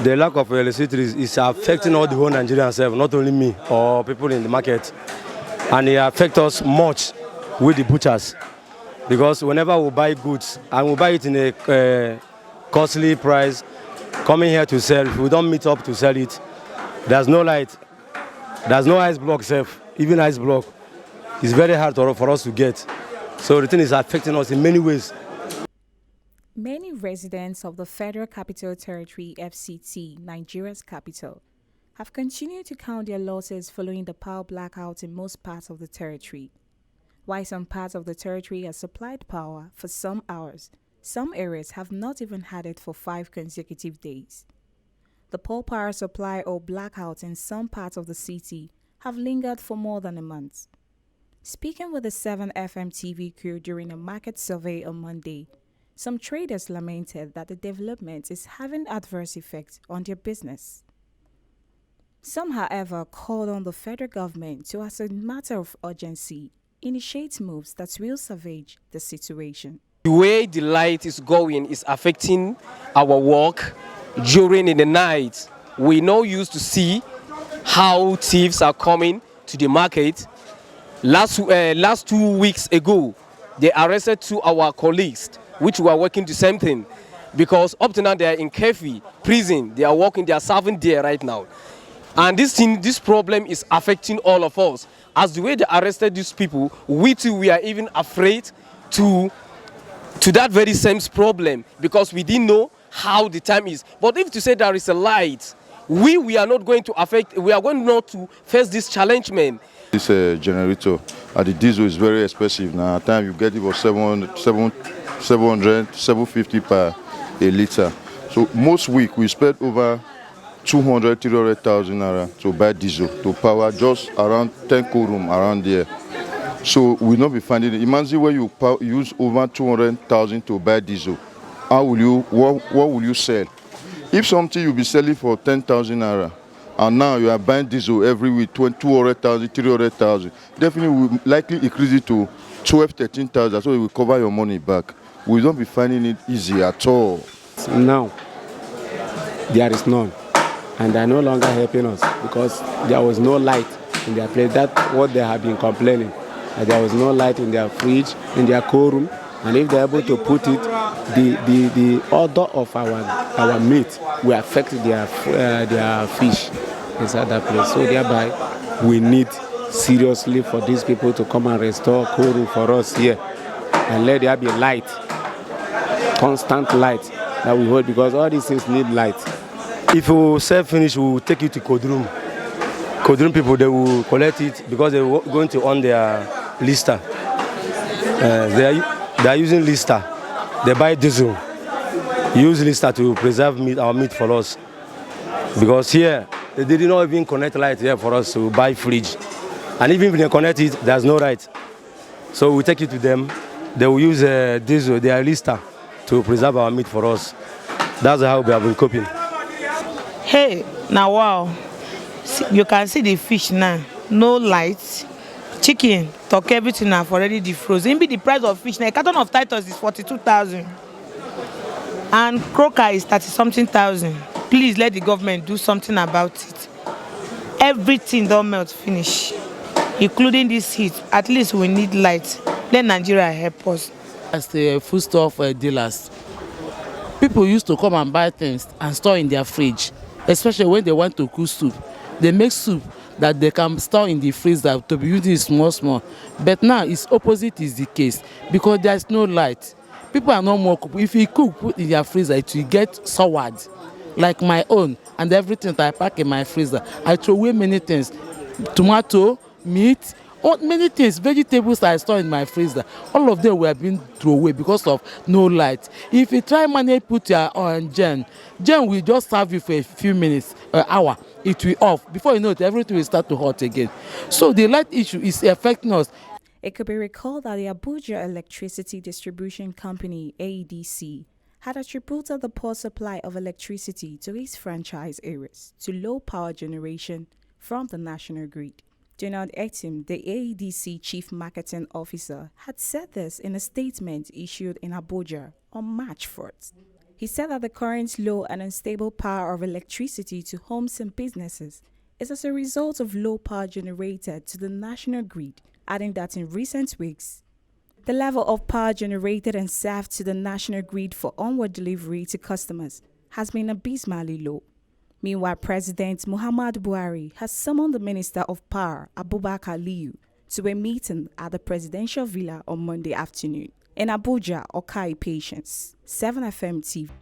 The lack of electricity is affecting all the whole Nigerians, not only me or people in the market. And it affects us much with the butchers. Because whenever we buy goods, and we buy it in a costly price, coming here to sell, if we don't meet up to sell it, there's no light. There's no ice block safe, even ice block. It's very hard for us to get. So the thing is affecting us in many ways. Many residents of the Federal Capital Territory, FCT, Nigeria's capital, have continued to count their losses following the power blackout in most parts of the territory. While some parts of the territory have supplied power for some hours, some areas have not even had it for 5 consecutive days. The poor power supply or blackouts in some parts of the city have lingered for more than a month. Speaking with the 7FM TV crew during a market survey on Monday, some traders lamented that the development is having adverse effects on their business. Some, however, called on the federal government to, as a matter of urgency, initiate moves that will salvage the situation. The way the light is going is affecting our work during in the night. We now used to see how thieves are coming to the market. Last 2 weeks ago, they arrested 2 of our colleagues, which were working the same thing, because up to now they are in Kefi prison. They are working, they are serving there right now. And this problem is affecting all of us. As the way they arrested these people, we too, we are even afraid to that very same problem, because we didn't know how the time is. But if to say there is a light, we are not going to we are going not to face this challenge. This generator at the diesel is very expensive now. At time you get it for 700, 750 per a liter. So most week we spend over 200, 300,000 naira to buy diesel to power just around 10 co-room around there. So we not be finding it. Imagine when you use over 200,000 to buy diesel. How will you? What will you sell? If something you be selling for 10,000 naira, and now you are buying diesel every week 200,000, 300,000, definitely will likely increase it to 12, 13,000. So it will cover your money back. We don't be finding it easy at all. Now there is none, and they're no longer helping us because there was no light in their place. That's what they have been complaining. There was no light in their fridge, in their cold room, and if they're able to put it, the odor of our meat will affect their fish inside that place. So thereby, we need seriously for these people to come and restore cold room for us here, and let there be light, constant light that we hold, because all these things need light. If you sell finish, we will take you to cold room. Cold room people, they will collect it because they're going to on their lister. They are using lister. They buy diesel. Use lister to preserve our meat for us. Because here, they did not even connect light here for us to buy fridge. And even if they connect it, there's no light. So we take it to them. They will use diesel, their lister, to preserve our meat for us. That's how we have been coping. Hey, now wow. You can see the fish now. No light. Chicken, talk everything have already defrozen. Be the price of fish now. A carton of Titus is 42,000. And croaker is 30-something thousand. Please let the government do something about it. Everything don't melt finish, including this heat. At least we need light. Let Nigeria help us. As the foodstuff dealers, people used to come and buy things and store in their fridge, especially when they want to cook soup. They make soup that they can store in the freezer to be used small. But now it's opposite is the case, because there's no light. People are no more cooking. If you cook, put in your freezer, it will get soured, like my own, and everything that I pack in my freezer. I throw away many things, tomato, meat, many things, vegetables I store in my freezer. All of them were being thrown away because of no light. If you try manage put your gen will just serve you for a few minutes, an hour. It will off. Before you know it, everything will start to hot again. So the light issue is affecting us. It could be recalled that the Abuja Electricity Distribution Company, AEDC, had attributed the poor supply of electricity to its franchise areas to low power generation from the national grid. Donald Etim, the AEDC Chief Marketing Officer, had said this in a statement issued in Abuja on March 4th. He said that the current low and unstable power of electricity to homes and businesses is as a result of low power generated to the national grid, adding that in recent weeks, the level of power generated and served to the national grid for onward delivery to customers has been abysmally low. Meanwhile, President Muhammadu Buhari has summoned the Minister of Power, Abubakar Aliyu, to a meeting at the presidential villa on Monday afternoon. In Abuja, Okai Patience, 7FM TV.